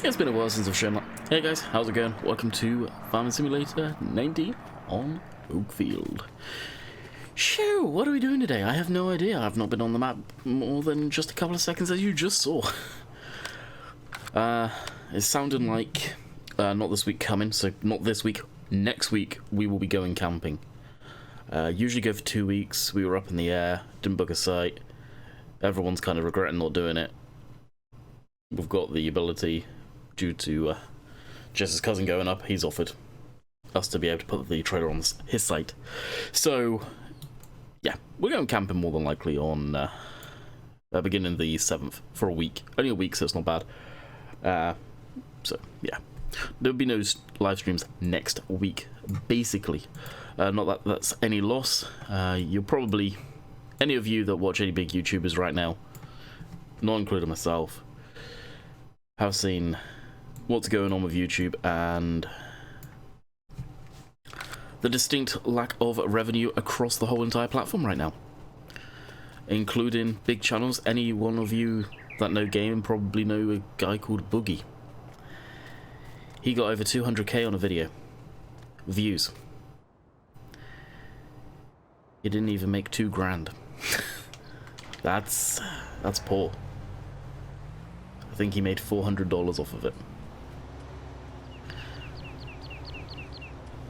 It's been a while since I've shown that. Hey guys, how's it going? Welcome to Farming Simulator 19 on Oakfield. Shoo, what are we doing today? I have no idea. I've not been on the map more than just a couple of seconds, as you just saw. It's sounding like not this week coming, so not this week. Next week we will be going camping. Usually go for 2 weeks. We were up in the air, didn't book a site. Everyone's kind of regretting not doing it. We've got the ability, due to Jess's cousin going up, he's offered us to be able to put the trailer on his site. So, yeah, we're going camping more than likely on beginning the 7th for a week. Only a week, so it's not bad. So, yeah. There'll be no live streams next week, basically. Not that that's any loss. You'll probably, any of you that watch any big YouTubers right now, not including myself, have seen what's going on with YouTube and the distinct lack of revenue across the whole entire platform right now, including big channels. Any one of you that know gaming probably know a guy called Boogie. He got over 200k on a video views. He didn't even make $2 grand. That's poor. I think he made $400 off of it.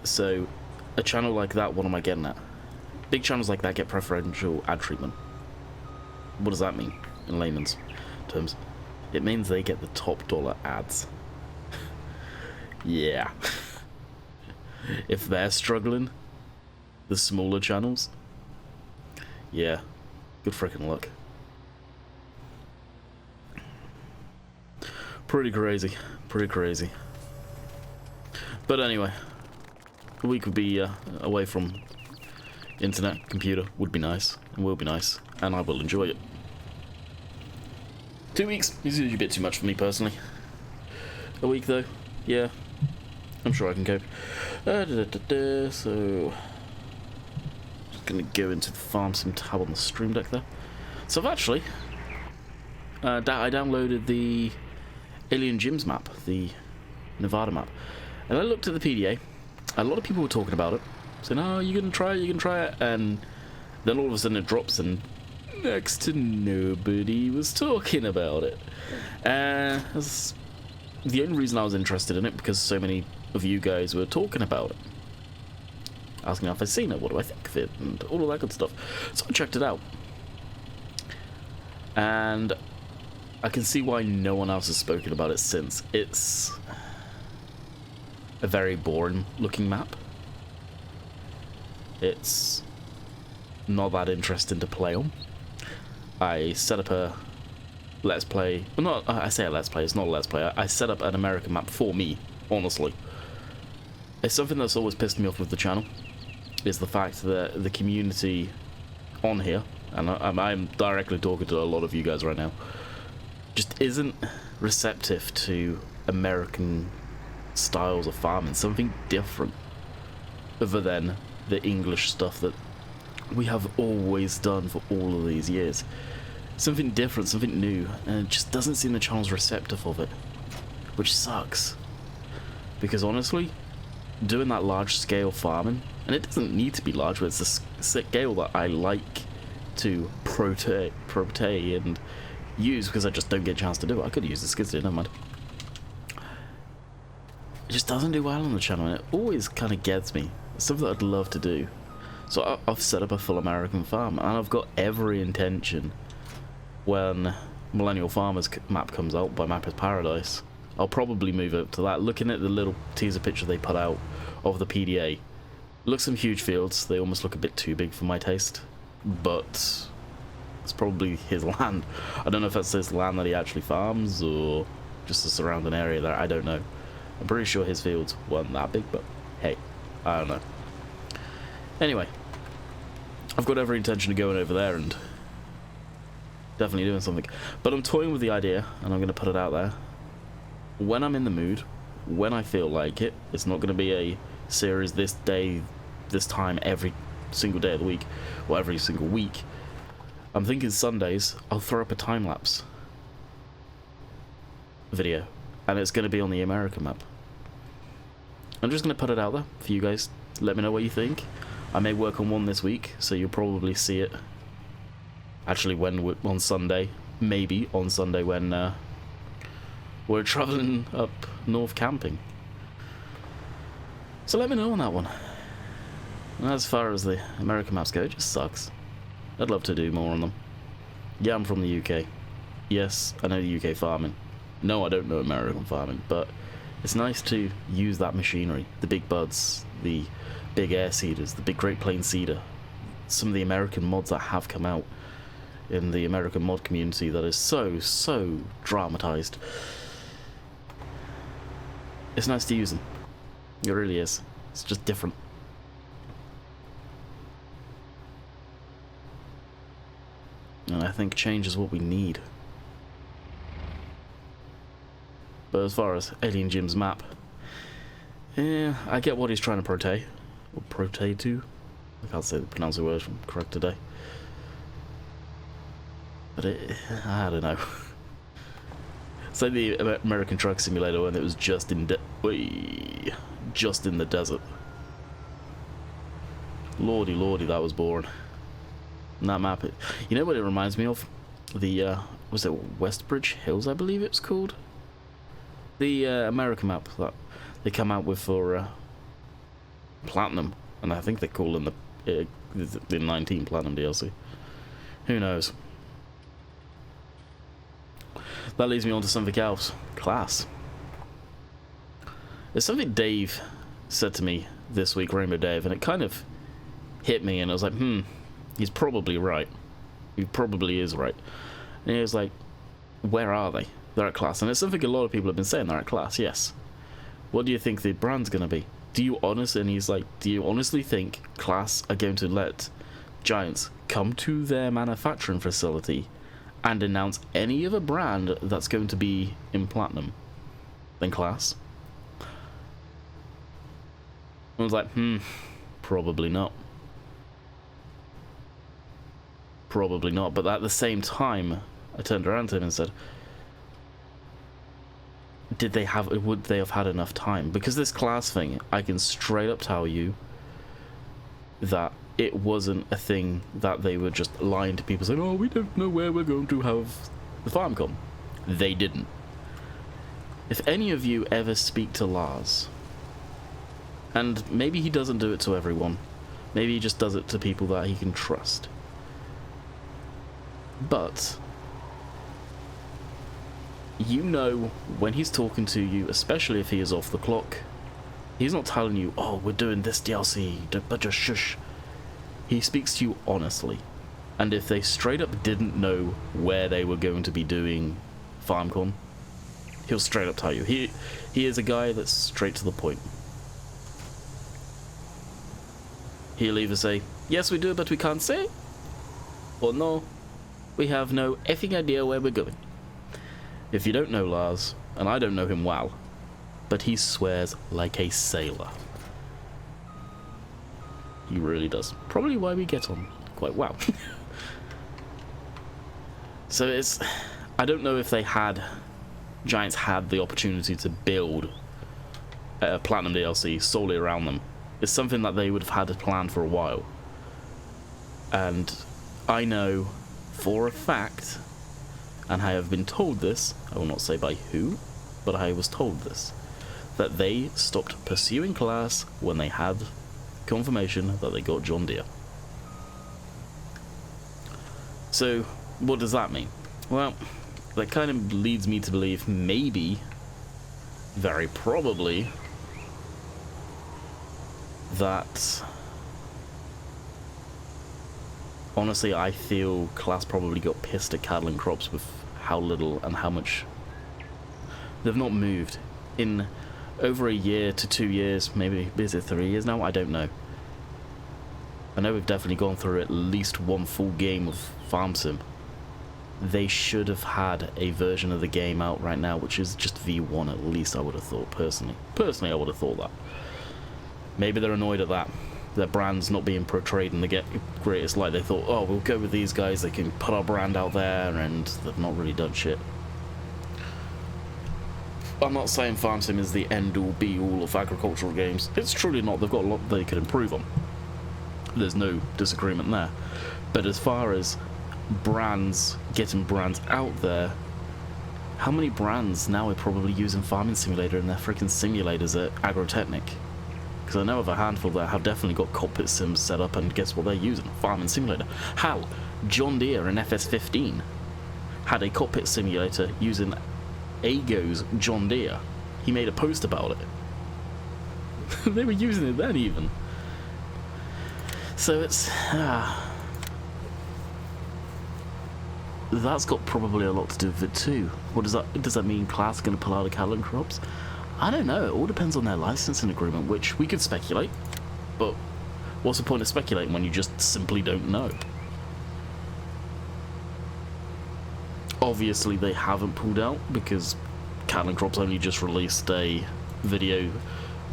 So, a channel like that, what am I getting at? Big channels like that get preferential ad treatment. What does that mean in layman's terms? It means they get the top dollar ads. Yeah. If they're struggling, the smaller channels, yeah, good freaking luck. Pretty crazy, pretty crazy. But anyway, a week would be away from internet, computer would be nice, and will be nice, and I will enjoy it. 2 weeks is usually a bit too much for me personally. A week though, yeah, I'm sure I can cope. So, just gonna go into the farm sim tab on the stream deck there. So I've actually, I downloaded the Alien Gyms map, the Nevada map, and I looked at the PDA. A lot of people were talking about it, saying, "Oh, you can try it," and then all of a sudden it drops, and next to nobody was talking about it. That's the only reason I was interested in it, because so many of you guys were talking about it, asking if I've seen it, what do I think of it, and all of that good stuff. So I checked it out, and I can see why no one else has spoken about it since. It's a very boring looking map. It's not that interesting to play on. I set up a let's play, well, not, I say a let's play, it's not a let's play. I set up an American map for me, honestly. It's something that's always pissed me off with the channel, is the fact that the community on here, and I'm directly talking to a lot of you guys right now, just isn't receptive to American styles of farming, something different other than the English stuff that we have always done for all of these years. Something different, something new, and it just doesn't seem the channel's receptive of it, which sucks, because honestly, doing that large scale farming, and it doesn't need to be large, but it's the scale that I like to protect and use, because I just don't get a chance to do it. I could use the skids today, never mind. It just doesn't do well on the channel, and it always kind of gets me. It's something that I'd love to do. So I've set up a full American farm, and I've got every intention, when Millennial Farmers map comes out by Map is Paradise, I'll probably move up to that. Looking at the little teaser picture they put out of the PDA, looks some huge fields. They almost look a bit too big for my taste, but it's probably his land. I don't know if that's his land that he actually farms, or just the surrounding area there. I don't know. I'm pretty sure his fields weren't that big, but hey, I don't know. Anyway, I've got every intention of going over there and definitely doing something. But I'm toying with the idea, and I'm going to put it out there. When I'm in the mood, when I feel like it, it's not going to be a series this day, this time, every single day of the week, or every single week. I'm thinking Sundays, I'll throw up a time-lapse video and it's going to be on the American map. I'm just going to put it out there for you guys. Let me know what you think. I may work on one this week, so you'll probably see it. Actually, on Sunday, maybe on Sunday when we're traveling up north camping. So let me know on that one. And as far as the American maps go, it just sucks. I'd love to do more on them. Yeah, I'm from the UK. Yes, I know the UK farming. No, I don't know American farming, but it's nice to use that machinery. The big buds, the big air seeders, the big Great Plains seeder. Some of the American mods that have come out in the American mod community that is so dramatized. It's nice to use them. It really is. It's just different. And I think change is what we need. But as far as Alien Jim's map, yeah, I get what he's trying to portray. Or portray to. I can't pronounce the word correct today. But I don't know. It's like the American Truck Simulator when it was just in the desert. Lordy, that was boring. And that map, you know what it reminds me of? The was it Westbridge Hills, I believe it's called. The American map that they come out with for Platinum, and I think they call them the 19 Platinum DLC. Who knows? That leads me on to something else. Class. There's something Dave said to me this week, Rainbow Dave, and it kind of hit me, and I was like, he's probably right. He probably is right. And he was like, where are they? They're at Class. And it's something a lot of people have been saying, they're at Class, yes. What do you think the brand's going to be? Do you honestly think Class are going to let Giants come to their manufacturing facility and announce any other brand that's going to be in Platinum than Class? I was like, probably not. Probably not. But at the same time, I turned around to him and said, would they have had enough time? Because this Class thing, I can straight up tell you that it wasn't a thing that they were just lying to people saying, oh, we don't know where we're going to have the FarmCon. They didn't. If any of you ever speak to Lars, and maybe he doesn't do it to everyone, maybe he just does it to people that he can trust, but you know when he's talking to you, especially if he is off the clock, he's not telling you, oh, we're doing this DLC, but just shush. He speaks to you honestly. And if they straight up didn't know where they were going to be doing FarmCon, he'll straight up tell you. He is a guy that's straight to the point. He'll either say, yes we do, but we can't say, or no, we have no effing idea where we're going. If you don't know Lars, and I don't know him well, but he swears like a sailor. He really does. Probably why we get on quite well. So it's... I don't know if Giants had the opportunity to build a Platinum DLC solely around them. It's something that they would have had to plan for a while. And I know for a fact, and I have been told this, I will not say by who, but I was told this, that they stopped pursuing Class when they had confirmation that they got John Deere. So, what does that mean? Well, that kind of leads me to believe maybe, very probably, that honestly I feel Class probably got pissed at Cattle and Crops with how little and how much they've not moved in over a year to 2 years, maybe is it 3 years now? I don't know. I know we've definitely gone through at least one full game of Farm Sim. They should have had a version of the game out right now, which is just V1 at least, I would have thought, personally. Personally, I would have thought that. Maybe they're annoyed at that. Their brand's not being portrayed in the greatest light. They thought, oh, we'll go with these guys, they can put our brand out there, and they've not really done shit. I'm not saying Farm Sim is the end-all, be-all of agricultural games. It's truly not. They've got a lot they could improve on. There's no disagreement there. But as far as brands, getting brands out there, how many brands now are probably using Farming Simulator in their freaking simulators at Agrotechnic? Because I know of a handful that have definitely got cockpit sims set up, and guess what they're using? Farming Simulator. Hell, John Deere in FS15 had a cockpit simulator using Ago's John Deere. He made a post about it. They were using it then even. So it's... that's got probably a lot to do with it too. What does that mean? Class going to pull out of cattle and crops? I don't know. It all depends on their licensing agreement, which we could speculate. But what's the point of speculating when you just simply don't know? Obviously they haven't pulled out, because Cattle and Crops only just released a video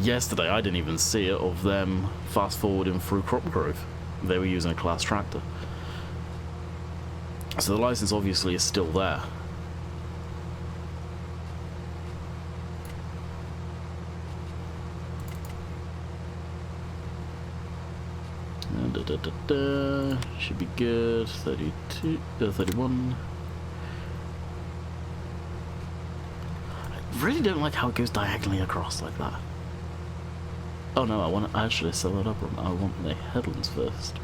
yesterday, I didn't even see it, of them fast forwarding through crop growth. They were using a class tractor. So the license obviously is still there. Should be good. 32, 31. I really don't like how it goes diagonally across like that. Oh no, I want to actually set that up. I want the headlands first.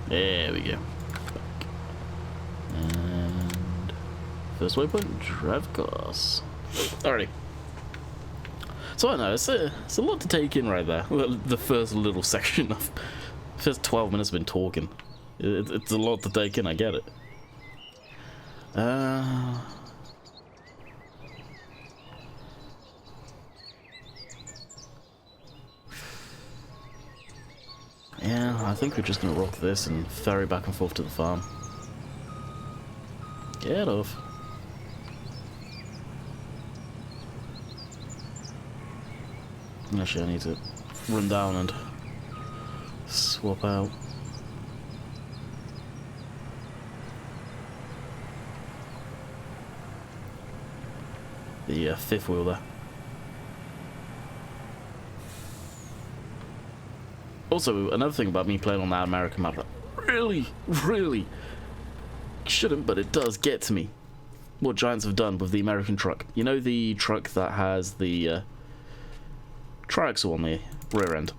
There we go. And first waypoint, drive cars. Alrighty. So I know it's a lot to take in right there. The first little section of first 12 minutes I've been talking. It's a lot to take in. I get it. Yeah, I think we're just gonna rock this and ferry back and forth to the farm. Get off. Actually, I need to run down and swap out. The fifth wheel there. Also, another thing about me playing on that American map that really shouldn't, but it does get to me. What Giants have done with the American truck. You know the truck that has the triaxle on the rear end?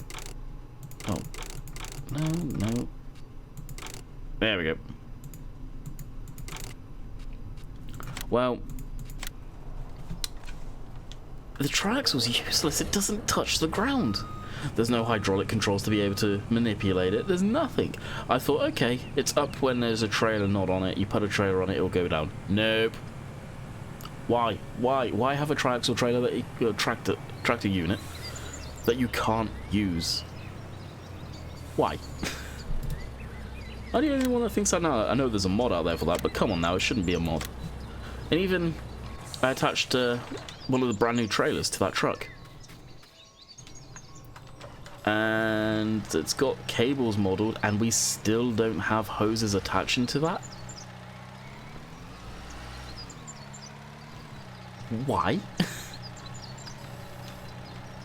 Oh. No. There we go. Well, the triaxle's useless. It doesn't touch the ground. There's no hydraulic controls to be able to manipulate it. There's nothing. I thought, okay, it's up when there's a trailer not on it. You put a trailer on it, it'll go down. Nope. Why? Why have a triaxle trailer that tractor unit that you can't use? Why? I'm the only one that thinks that now. I know there's a mod out there for that, but come on now, it shouldn't be a mod. And even I attached one of the brand new trailers to that truck. And it's got cables modeled, and we still don't have hoses attaching to that. Why?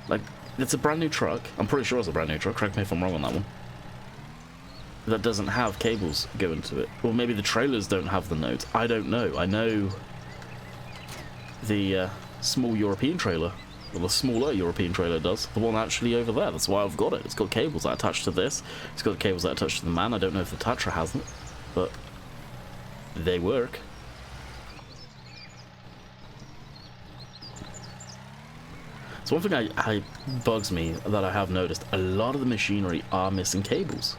Like, it's a brand new truck. I'm pretty sure it's a brand new truck. Correct me if I'm wrong on that one. That doesn't have cables going to it. Or maybe the trailers don't have the nodes. I don't know. I know the small European trailer, well, the smaller European trailer does. The one actually over there. That's why I've got it. It's got cables that attach to this. It's got cables that attach to the man. I don't know if the Tatra hasn't, but they work. So one thing I bugs me that I have noticed, a lot of the machinery are missing cables.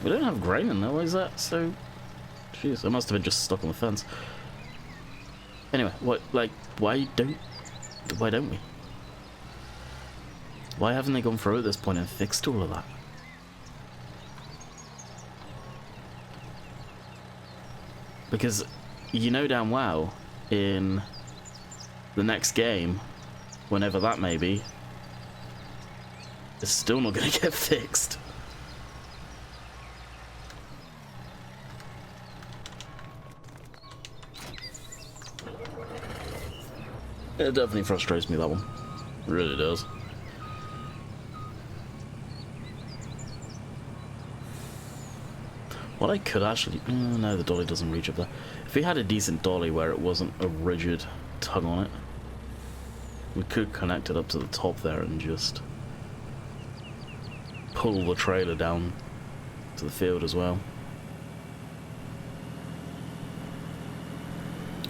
We don't have grain in there, why is that so? Jeez, I must have been just stuck on the fence. Anyway, why don't we? Why haven't they gone through at this point and fixed all of that? Because you know damn well in the next game whenever that may be, it's still not going to get fixed. It definitely frustrates me, that one. It really does. What I could actually... no, the dolly doesn't reach up there. If we had a decent dolly where it wasn't a rigid tug on it, we could connect it up to the top there and just pull the trailer down to the field as well.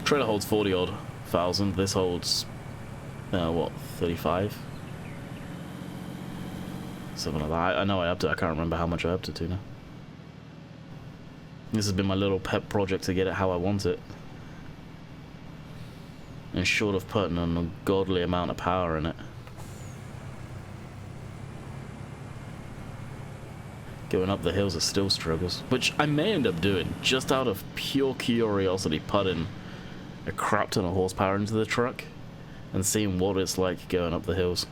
Trailer holds 40 odd thousand. This holds what, 35? Something like that. I know I upped it. I can't remember how much I upped it to now. This has been my little pet project to get it how I want it. And short of putting an ungodly amount of power in it, going up the hills are still struggles, which I may end up doing just out of pure curiosity, putting a crap ton of horsepower into the truck and seeing what it's like going up the hills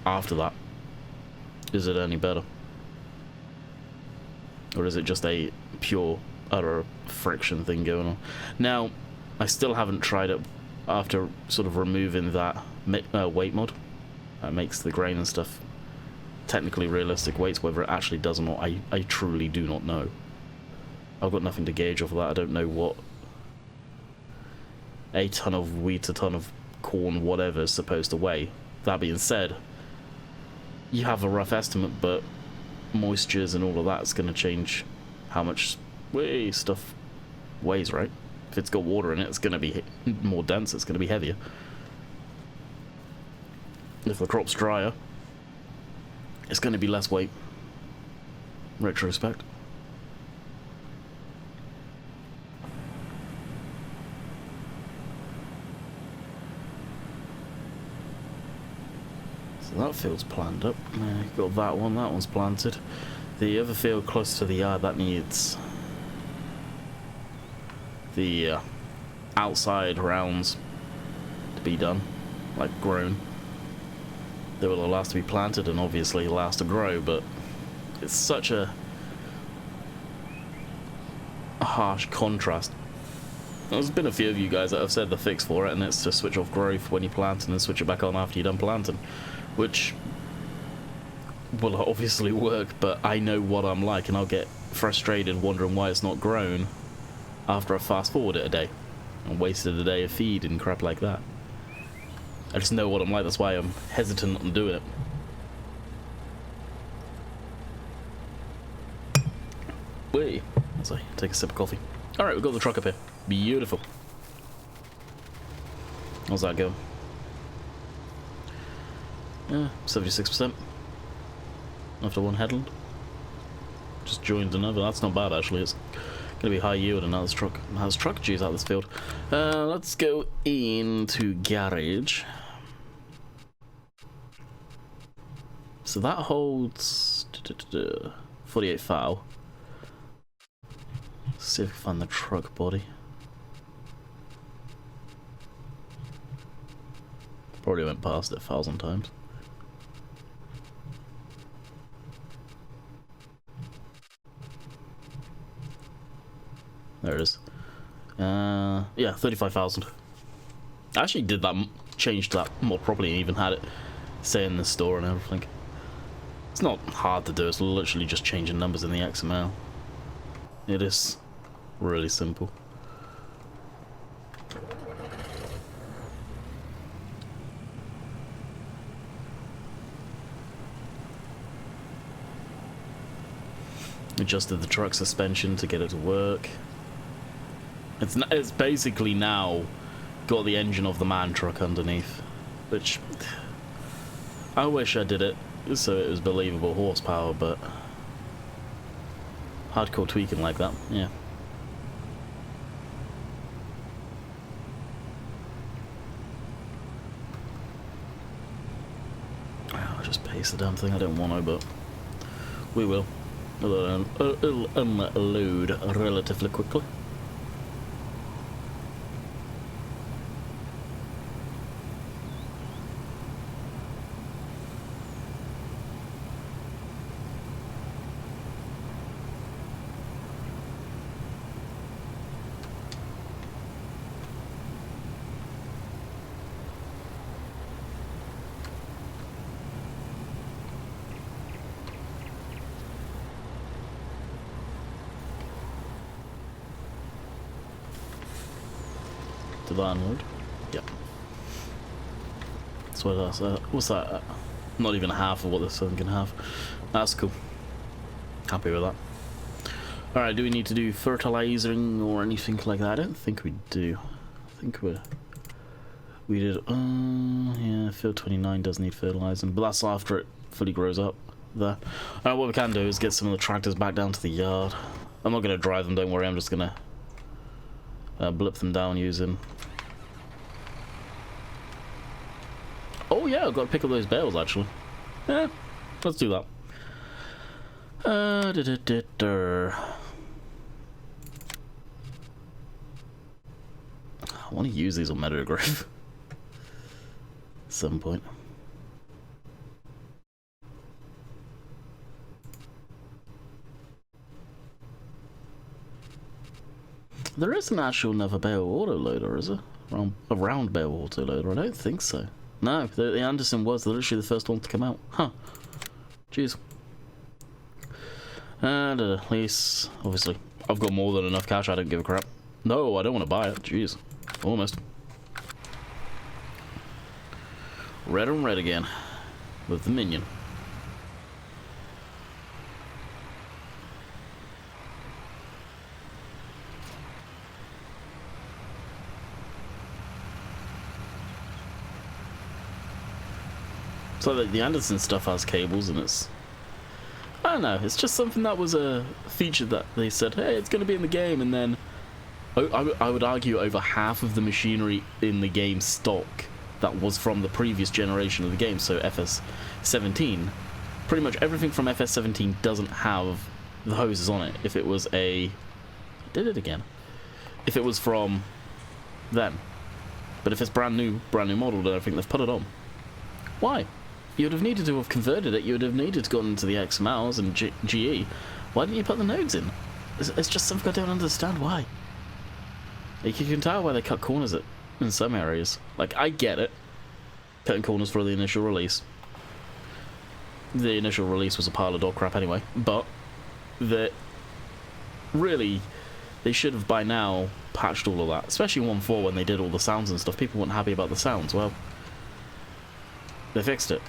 after that. Is it any better? Or is it just a pure, utter friction thing going on? Now, I still haven't tried it after sort of removing that weight mod. That makes the grain and stuff technically realistic weights. Whether it actually does or not, I truly do not know. I've got nothing to gauge off of that. I don't know what a ton of wheat, a ton of corn, whatever is supposed to weigh. That being said, you have a rough estimate, but moistures and all of that's going to change how much stuff weighs, right? If it's got water in it, it's going to be more dense, it's going to be heavier. If the crop's drier, it's going to be less weight. Retrospect. So that field's planned up. Got that one's planted. The other field close to the yard, that needs the outside rounds to be done, like grown. They will last to be planted and obviously last to grow, but it's such a harsh contrast. There's been a few of you guys that have said the fix for it, and it's to switch off growth when you plant and then switch it back on after you're done planting, which will obviously work, but I know what I'm like, and I'll get frustrated wondering why it's not grown after I fast forward it a day and wasted a day of feed and crap like that. I just know what I'm like, that's why I'm hesitant on doing it. Wait, let's take a sip of coffee. Alright, we've got the truck up here. Beautiful. How's that going? 76%. After one headland. Just joined another. That's not bad, actually. It's going to be high yield, and now this truck has truck G's out of this field. Let's go into garage. So that holds 48 foul. Let's see if we can find the truck body. Probably went past it 1,000 times. There it is. Yeah, 35,000. I actually did that, changed that more properly, and even had it say in the store and everything. It's not hard to do, it's literally just changing numbers in the XML. It is really simple. Adjusted the truck suspension to get it to work. It's basically now got the engine of the man truck underneath, which I wish I did it so it was believable horsepower, but hardcore tweaking like that, yeah. I'll just paste the damn thing. I don't want to, but we will. It'll unload relatively quickly. Did that unload? Yep. That's what that's. What's that? Not even half of what this thing can have. That's cool. Happy with that. Alright, do we need to do fertilizing or anything like that? I don't think we do. I think we did. Yeah, field 29 does need fertilizing, but that's after it fully grows up there. Alright, what we can do is get some of the tractors back down to the yard. I'm not going to drive them, don't worry, I'm just going to blip them down using... Oh yeah, I've got to pick up those bales actually. Yeah, let's do that. I want to use these on Meadowgrove at some point. There is an actual another bale autoloader, is there? A round bale autoloader? I don't think so. No, the Anderson was literally the first one to come out. Huh. Jeez. And at least, obviously, I've got more than enough cash, I don't give a crap. No, I don't want to buy it. Jeez. Almost. Red and red again. With the minion. So the Anderson stuff has cables and it's... I don't know, it's just something that was a feature that they said, hey, it's going to be in the game, and then I would argue over half of the machinery in the game stock that was from the previous generation of the game, so FS17. Pretty much everything from FS17 doesn't have the hoses on it. If it was a... I did it again. If it was from then. But if it's brand new model, then I think they've put it on. Why? You would have needed to have converted it. You would have needed to go into the XMLs and GE. Why didn't you put the nodes in? It's just something I don't understand why. Like, you can tell why they cut corners in some areas. Like, I get it. Cutting corners for the initial release. The initial release was a pile of dog crap anyway. But, really, they should have by now patched all of that. Especially in 1.4 when they did all the sounds and stuff. People weren't happy about the sounds. Well, they fixed it.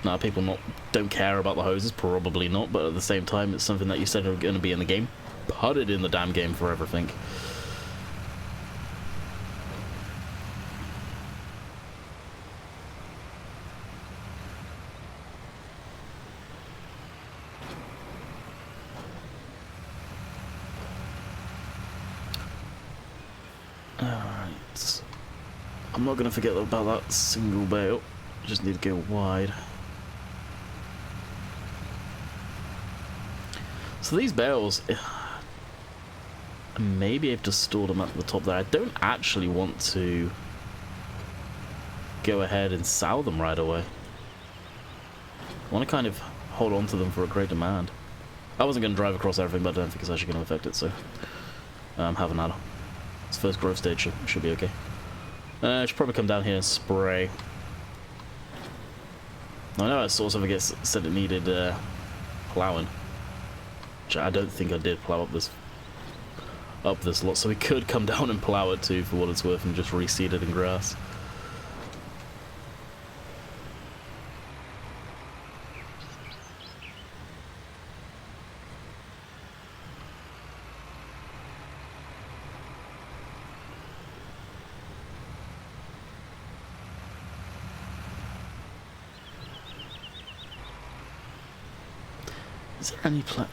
Now, people don't care about the hoses, probably not, but at the same time, it's something that you said are going to be in the game. Put it in the damn game for everything. Alright. I'm not going to forget about that single bale. Just need to go wide. So these bales, maybe I've just stored them at the top there. I don't actually want to go ahead and sell them right away. I want to kind of hold on to them for a great demand. I wasn't going to drive across everything, but I don't think it's actually going to affect it, so have an adder. This first growth stage should be okay. I should probably come down here and spray. I know I saw something said it needed plowing. Which I don't think I did plow up this lot, so we could come down and plow it too for what it's worth and just reseed it in grass.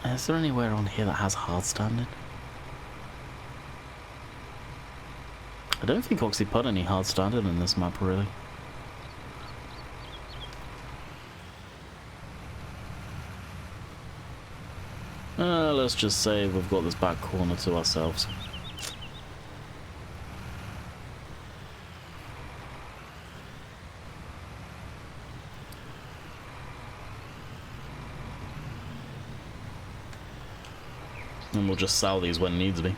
Is there anywhere on here that has hard standing? I don't think Oxy put any hard standing in this map, really. Let's just say we've got this back corner to ourselves. And we'll just sell these when needs be.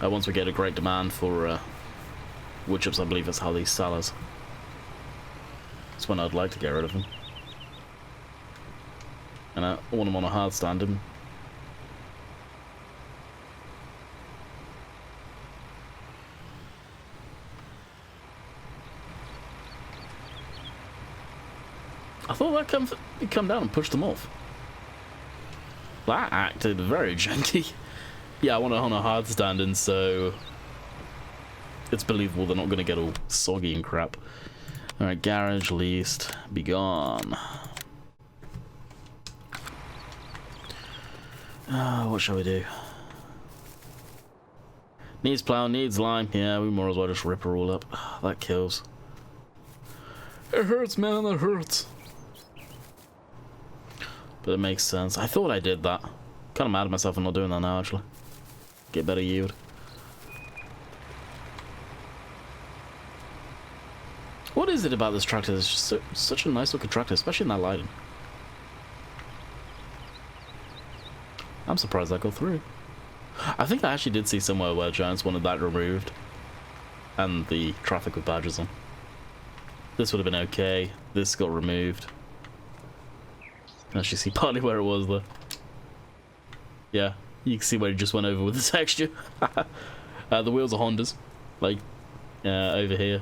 Once we get a great demand for wood chips, I believe that's how these sell us. That's when I'd like to get rid of them. And I want them on a hard standing. thought that come down and push them off. That acted very janky. Yeah, I want it on a hard standing, so it's believable they're not going to get all soggy and crap. Alright, garage leased. Be gone. What shall we do? Needs plow, needs lime. Yeah, we might as well just rip her all up. That kills. It hurts, man, that hurts. But it makes sense. I thought I did that. Kind of mad at myself for not doing that now, actually. Get better yield. What is it about this tractor? It's just such a nice looking tractor, especially in that lighting. I'm surprised that got through. I think I actually did see somewhere where Giants wanted that removed. And the traffic with badges on. This would have been okay. This got removed. Actually see partly where it was though. Yeah, you can see where it just went over with the texture. The wheels are Hondas. Like, over here.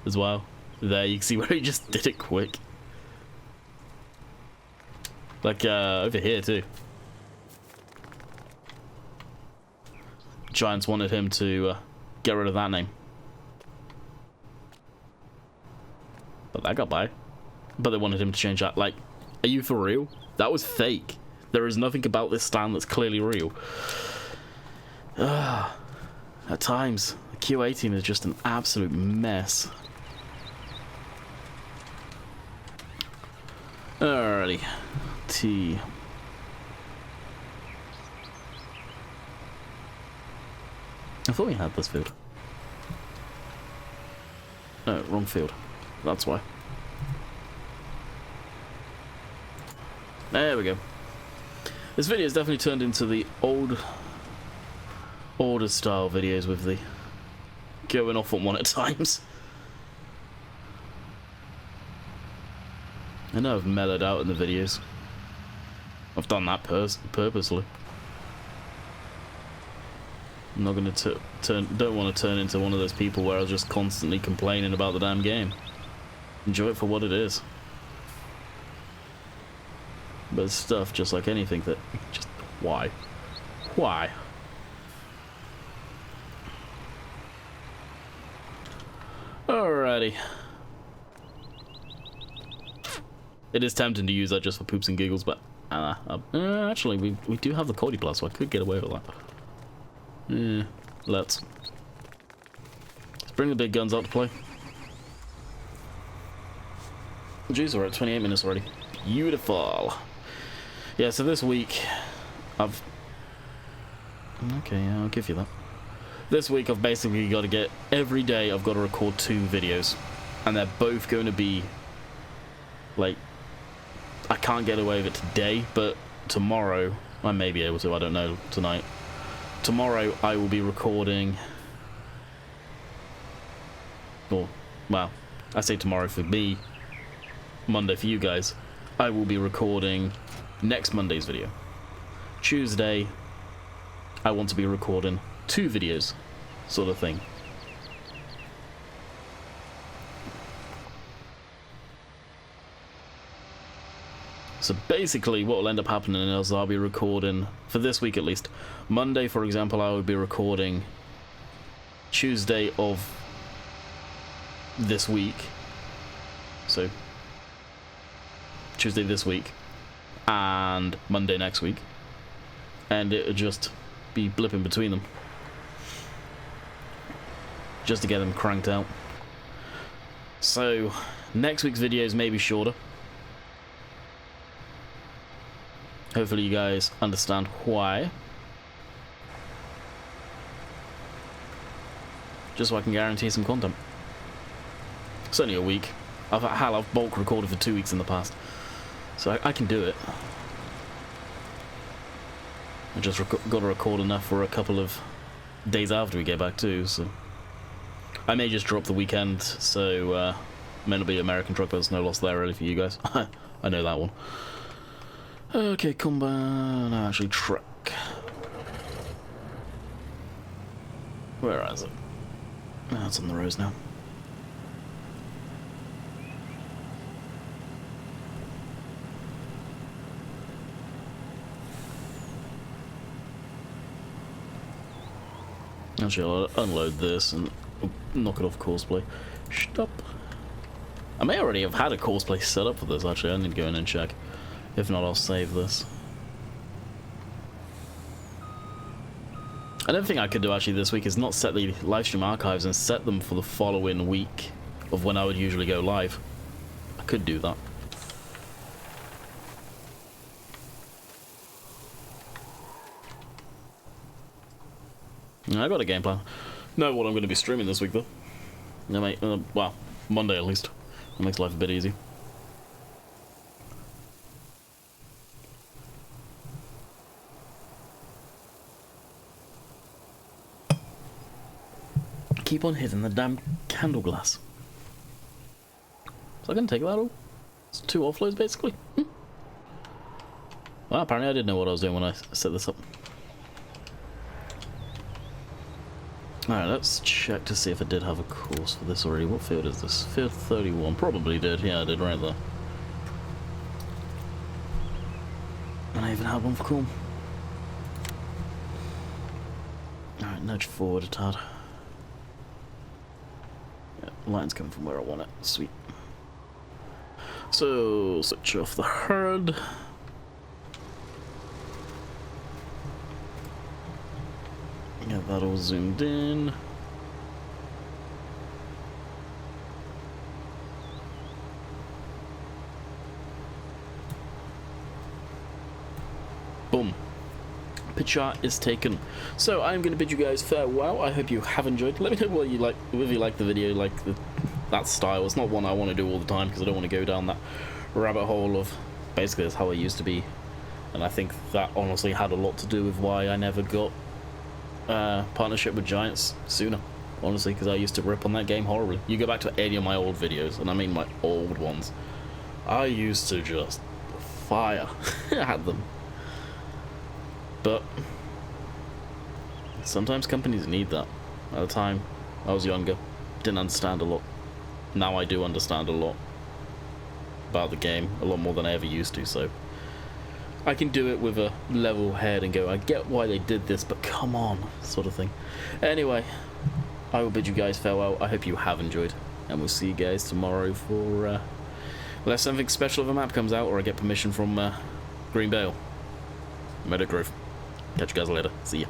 As well. There, you can see where he just did it quick. Like, over here too. Giants wanted him to get rid of that name. But that got by. But they wanted him to change that. Like, are you for real? That was fake. There is nothing about this stand that's clearly real. At times, the QA team is just an absolute mess. Alrighty. T. I thought we had this field. No, wrong field. That's why. There we go. This video has definitely turned into the older style videos with the going off on one at times. I know I've mellowed out in the videos. I've done that purposely. I'm not going to don't want to turn into one of those people where I was just constantly complaining about the damn game. Enjoy it for what it is. But it's stuff just like anything that just why? Why? Alrighty. It is tempting to use that just for poops and giggles, but actually we do have the Cody Plus, so I could get away with that. Let's bring the big guns out to play. Jeez, we're at 28 minutes already. Beautiful. Yeah, so this week I've... Okay, yeah, I'll give you that. This week I've basically got to get... Every day I've got to record 2 videos. And they're both going to be... Like... I can't get away with it today, but tomorrow I may be able to, I don't know, tonight. Tomorrow I will be recording... Well, I say tomorrow for me, Monday for you guys. I will be recording next Monday's video. Tuesday, I want to be recording 2 videos, sort of thing. So basically what will end up happening is I'll be recording, for this week at least, Monday for example I will be recording Tuesday of this week. So Tuesday this week and Monday next week, and it'll just be blipping between them just to get them cranked out. So next week's videos may be shorter. Hopefully you guys understand why. Just so I can guarantee some content. It's only a week. I've bulk recorded for 2 weeks in the past, so I can do it. I just got to record enough for a couple of days after we get back too, so I may just drop the weekend, so may not be American truck, but there's no loss there really for you guys. I know that one. Okay, combine. No, actually truck. Where is it? Oh, it's on the roads now. Actually, I'll unload this and knock it off courseplay. Stop. I may already have had a courseplay set up for this, actually. I need to go in and check. If not, I'll save this. Another thing I could do actually this week is not set the livestream archives and set them for the following week of when I would usually go live. I could do that. I got a game plan. Know what I'm going to be streaming this week though. No, mate. Well, Monday at least. That makes life a bit easy. Keep on hitting the damn candle glass. Is that going to take that all? It's 2 offloads basically. Well, apparently I didn't know what I was doing when I set this up. Alright, let's check to see if I did have a course for this already. What field is this? Field 31. Probably did. Yeah, I did right there. And I even had one for cool. Alright, nudge forward a tad. Yeah, line's coming from where I want it. Sweet. So, switch off the herd. Get that all zoomed in. Boom. Picture is taken. So I'm going to bid you guys farewell. I hope you have enjoyed. Let me know what you like, if you like the video, like that style. It's not one I want to do all the time because I don't want to go down that rabbit hole of basically that's how I used to be, and I think that honestly had a lot to do with why I never got partnership with Giants sooner, honestly, because I used to rip on that game horribly. You go back to any of my old videos, and I mean my old ones, I used to just fire at them. But sometimes companies need that. At the time I was younger, didn't understand a lot. Now I do understand a lot about the game, a lot more than I ever used to, so I can do it with a level head and go, I get why they did this, but come on, sort of thing. Anyway, I will bid you guys farewell. I hope you have enjoyed, and we'll see you guys tomorrow for unless something special of a map comes out or I get permission from Green Bale. Meadow Grove. Catch you guys later. See ya.